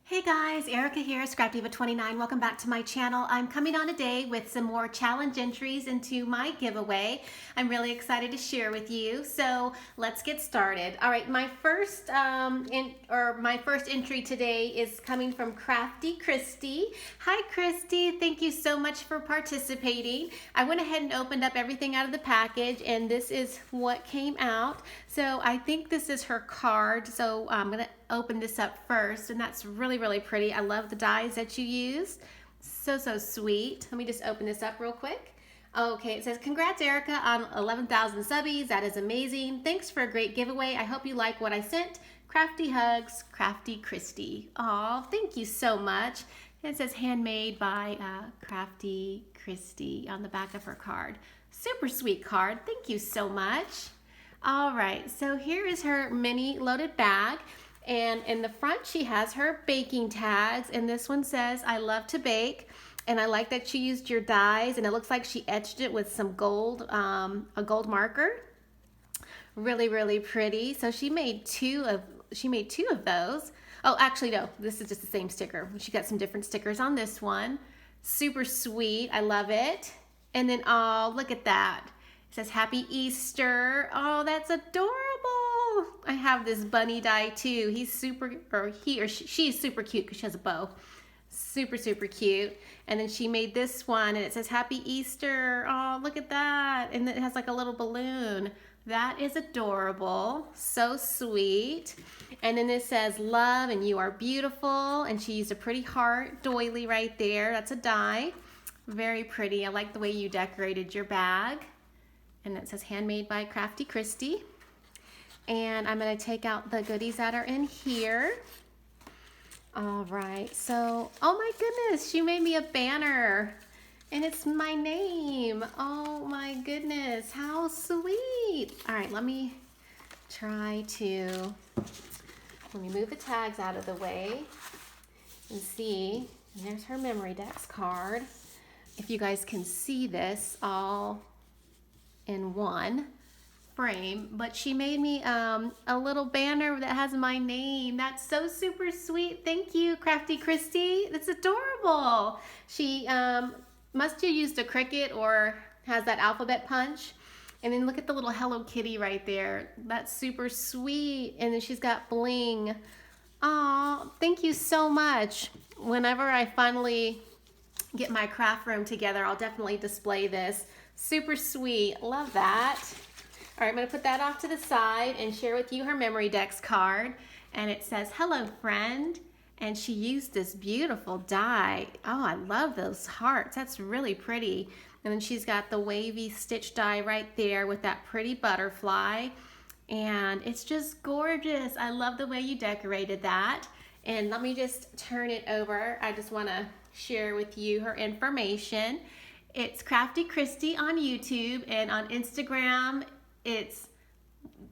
Hey guys, Erica here, Scrapdivatwentynine. Welcome back to my channel. I'm coming on today with some more challenge entries into my giveaway. I'm really excited to share with you. So let's get started. All right, my first entry today is coming from Krafty Kristi. Hi Kristi, thank you so much for participating. I went ahead and opened up everything out of the package, and this is what came out. So I think this is her card. So I'm gonna open this up first, and that's really pretty. I love the dies that you used. So sweet. Let me just open this up real quick. Okay, it says, congrats Erica on 11,000 subbies. That is amazing. Thanks for a great giveaway. I hope you like what I sent. Crafty hugs, Krafty Kristi. Aw, thank you so much. And it says handmade by Krafty Kristi on the back of her card. Super sweet card. Thank you so much. All right, so here is her mini loaded bag. And in the front, she has her baking tags, and this one says, I love to bake. And I like that she used your dies, and it looks like she etched it with some gold, a gold marker. Really pretty. So she made two of those. Oh, actually no, this is just the same sticker. She got some different stickers on this one. Super sweet, I love it. And then, oh, look at that. It says Happy Easter. Oh, that's adorable. I have this bunny die too. She's super cute because she has a bow. Super cute. And then she made this one, and it says Happy Easter. Oh, look at that. And it has like a little balloon. That is adorable. So sweet. And then it says love and you are beautiful. And she used a pretty heart doily right there. That's a die. Very pretty. I like the way you decorated your bag. And it says handmade by Krafty Kristi. And I'm going to take out the goodies that are in here. All right, so, oh my goodness, she made me a banner. And it's my name. Oh my goodness, how sweet. All right, let me move the tags out of the way and see. And there's her memory dex card. If you guys can see this all in one frame, but she made me a little banner that has my name. That's so super sweet. Thank you, Krafty Kristi. That's adorable. She must have used a Cricut or has that alphabet punch. And then look at the little Hello Kitty right there. That's super sweet. And then she's got bling. Aw, thank you so much. Whenever I finally get my craft room together, I'll definitely display this. Super sweet. Love that. All right, I'm going to put that off to the side and share with you her memory dex card. And it says, hello, friend. And she used this beautiful die. Oh, I love those hearts. That's really pretty. And then she's got the wavy stitch die right there with that pretty butterfly. And it's just gorgeous. I love the way you decorated that. And let me just turn it over. I just want to share with you her information. It's Krafty Kristi on YouTube, and on Instagram, it's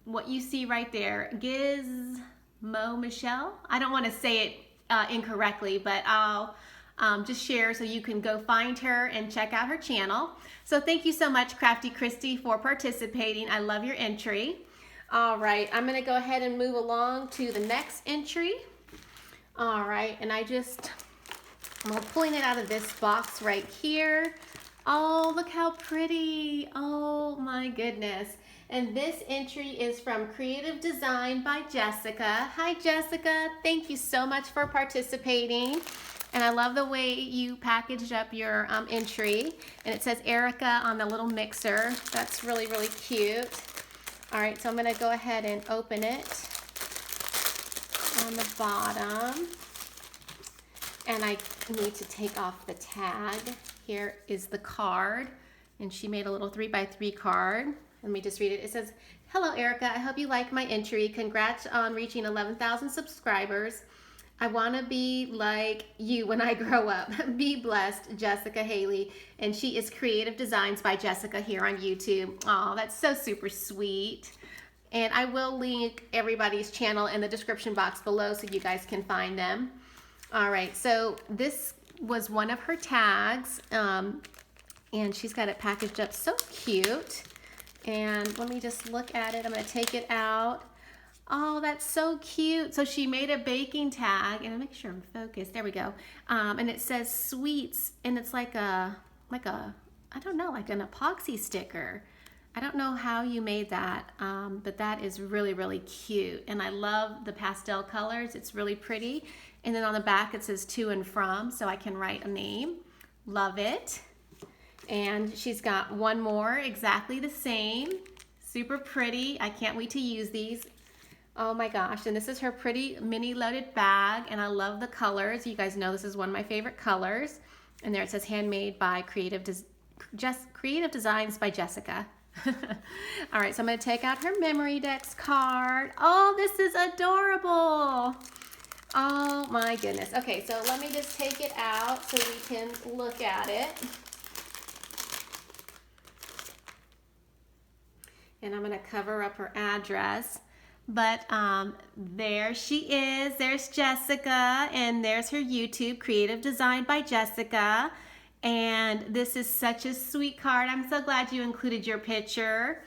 what you see right there, Gizmo Michelle. I don't want to say it incorrectly, but I'll just share so you can go find her and check out her channel. So thank you so much, Krafty Kristi, for participating. I love your entry. All right, I'm going to go ahead and move along to the next entry. All right, and I'm pulling it out of this box right here. Oh, look how pretty. Oh my goodness. And this entry is from Creative Design by Jessica. Hi Jessica, thank you so much for participating. And I love the way you packaged up your entry. And it says Erica on the little mixer. That's really cute. All right, so I'm gonna go ahead and open it on the bottom. And I need to take off the tag. Here is the card, and she made a little 3x3 card. Let me just read it. It says, hello Erica, I hope you like my entry. Congrats on reaching 11,000 subscribers. I want to be like you when I grow up. Be blessed, Jessica Haley. And she is Creative Designs by Jessica here on YouTube. Oh, that's so super sweet. And I will link everybody's channel in the description box below so you guys can find them. All right, so this was one of her tags, and she's got it packaged up so cute. And let me just look at it. I'm going to take it out. Oh, that's so cute. So she made a baking tag, and I'll make sure I'm focused. There we go. And it says sweets, and it's like a, I don't know, like an epoxy sticker. I don't know how you made that, but that is really, really cute. And I love the pastel colors. It's really pretty. And then on the back it says to and from, so I can write a name. Love it. And she's got one more exactly the same. Super pretty. I can't wait to use these. Oh my gosh. And this is her pretty mini loaded bag, and I love the colors. You guys know this is one of my favorite colors. And there it says handmade by Creative Designs by Jessica. All right, so I'm going to take out her Memory-Dex card. Oh, this is adorable. Oh my goodness. Okay, so let me just take it out so we can look at it. And I'm going to cover up her address. But there she is. There's Jessica, and there's her YouTube, Creative Design by Jessica. And this is such a sweet card. I'm so glad you included your picture.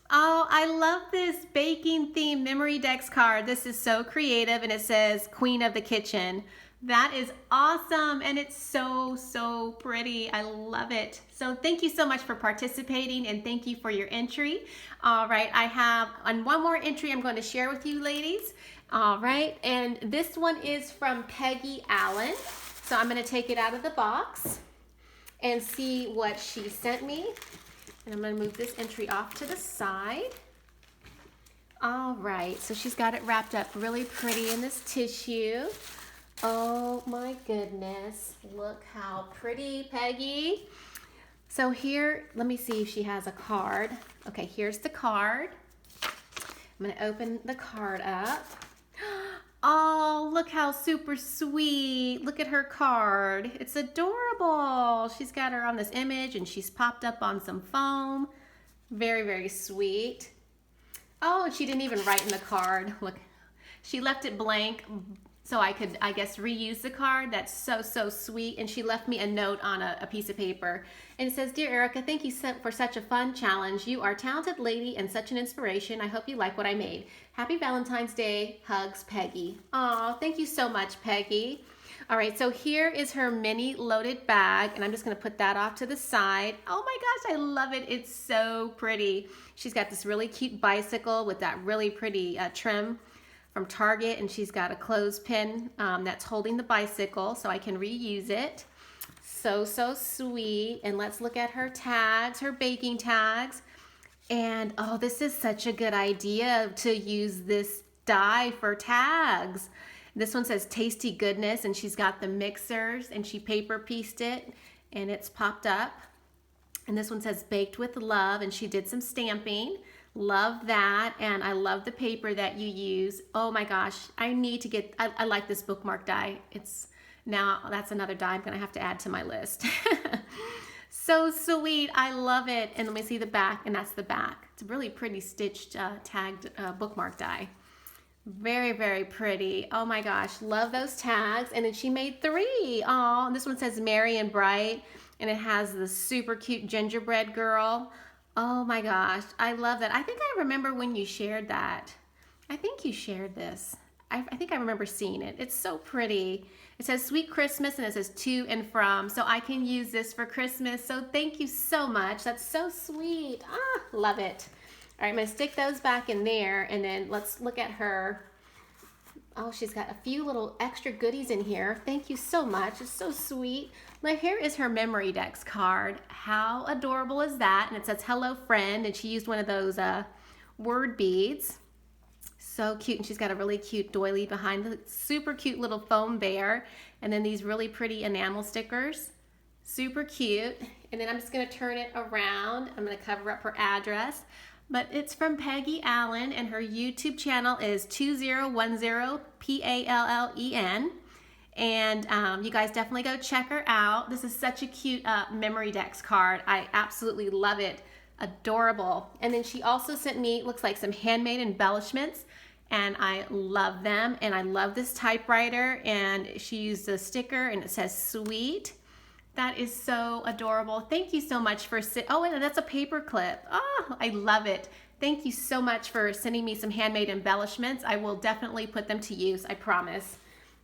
Oh, I love this baking themed Memory-Dex card. This is so creative, and it says Queen of the Kitchen. That is awesome, and it's so, so pretty. I love it. So thank you so much for participating, and thank you for your entry. All right, I have one more entry I'm going to share with you, ladies. All right, and this one is from Peggy Allen. So I'm going to take it out of the box and see what she sent me. And I'm going to move this entry off to the side. All right, so she's got it wrapped up really pretty in this tissue. Oh my goodness, look how pretty, Peggy. So here, let me see if she has a card. Okay, here's the card. I'm gonna open the card up. Oh, look how super sweet. Look at her card. It's adorable. She's got her on this image, and she's popped up on some foam. Very, very sweet. Oh, and she didn't even write in the card. Look, she left it blank so I could, I guess, reuse the card. That's so, so sweet. And she left me a note on a piece of paper. And it says, "Dear Erica, thank you for such a fun challenge. You are a talented lady and such an inspiration. I hope you like what I made. Happy Valentine's Day. Hugs, Peggy." Aw, thank you so much, Peggy. All right, so here is her mini loaded bag, and I'm just gonna put that off to the side. Oh my gosh, I love it. It's so pretty. She's got this really cute bicycle with that really pretty trim from Target, and she's got a clothespin that's holding the bicycle so I can reuse it. So, so sweet. And let's look at her tags, her baking tags. And oh, this is such a good idea to use this die for tags. This one says Tasty Goodness, and she's got the mixers, and she paper pieced it, and it's popped up. And this one says Baked with Love, and she did some stamping. Love that, and I love the paper that you use. Oh my gosh, I need to get, I like this bookmark die. That's another die I'm gonna have to add to my list. So sweet, I love it. And let me see the back, and that's the back. It's a really pretty stitched, tagged bookmark die. Very, very pretty. Oh my gosh, love those tags. And then she made 3. Oh, and this one says Merry and Bright, and it has the super cute gingerbread girl. Oh my gosh, I love that. I think I remember when you shared that. I think you shared this. I think I remember seeing it. It's so pretty. It says Sweet Christmas, and it says to and from. So I can use this for Christmas. So thank you so much. That's so sweet. Ah, love it. All right, I'm gonna stick those back in there, and then let's look at her. Oh, she's got a few little extra goodies in here. Thank you so much. It's so sweet. Now, here is her Memory-Dex card. How adorable is that? And it says, "Hello, friend," and she used one of those word beads. So cute, and she's got a really cute doily behind the super cute little foam bear, and then these really pretty enamel stickers. Super cute. And then I'm just gonna turn it around. I'm gonna cover up her address. But it's from Peggy Allen, and her YouTube channel is 2010PALLEN. And you guys definitely go check her out. This is such a cute Memory-Dex card. I absolutely love it. Adorable. And then she also sent me, looks like some handmade embellishments, and I love them. And I love this typewriter, and she used a sticker, and it says sweet. That is so adorable. Thank you so much for oh, and that's a paper clip. Oh, I love it. Thank you so much for sending me some handmade embellishments. I will definitely put them to use, I promise.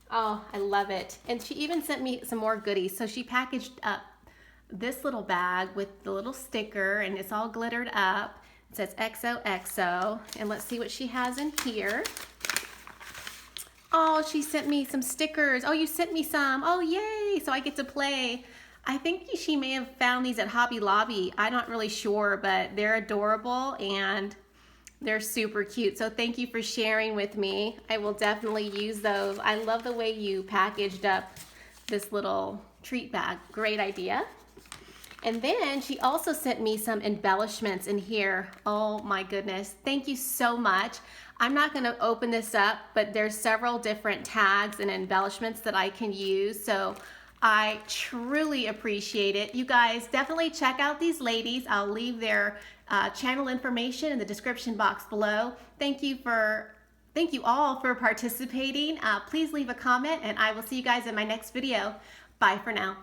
Oh, I love it. And she even sent me some more goodies. So she packaged up this little bag with the little sticker, and it's all glittered up. It says XOXO, and let's see what she has in here. Oh, she sent me some stickers. Oh, you sent me some. Oh, yay. So I get to play. I think she may have found these at Hobby Lobby. I'm not really sure, but they're adorable and they're super cute. So thank you for sharing with me. I will definitely use those. I love the way you packaged up this little treat bag. Great idea. And then she also sent me some embellishments in here. Oh my goodness. Thank you so much. I'm not going to open this up, but there's several different tags and embellishments that I can use. So I truly appreciate it. You guys definitely check out these ladies. I'll leave their channel information in the description box below. Thank you all for participating. Please leave a comment, and I will see you guys in my next video. Bye for now.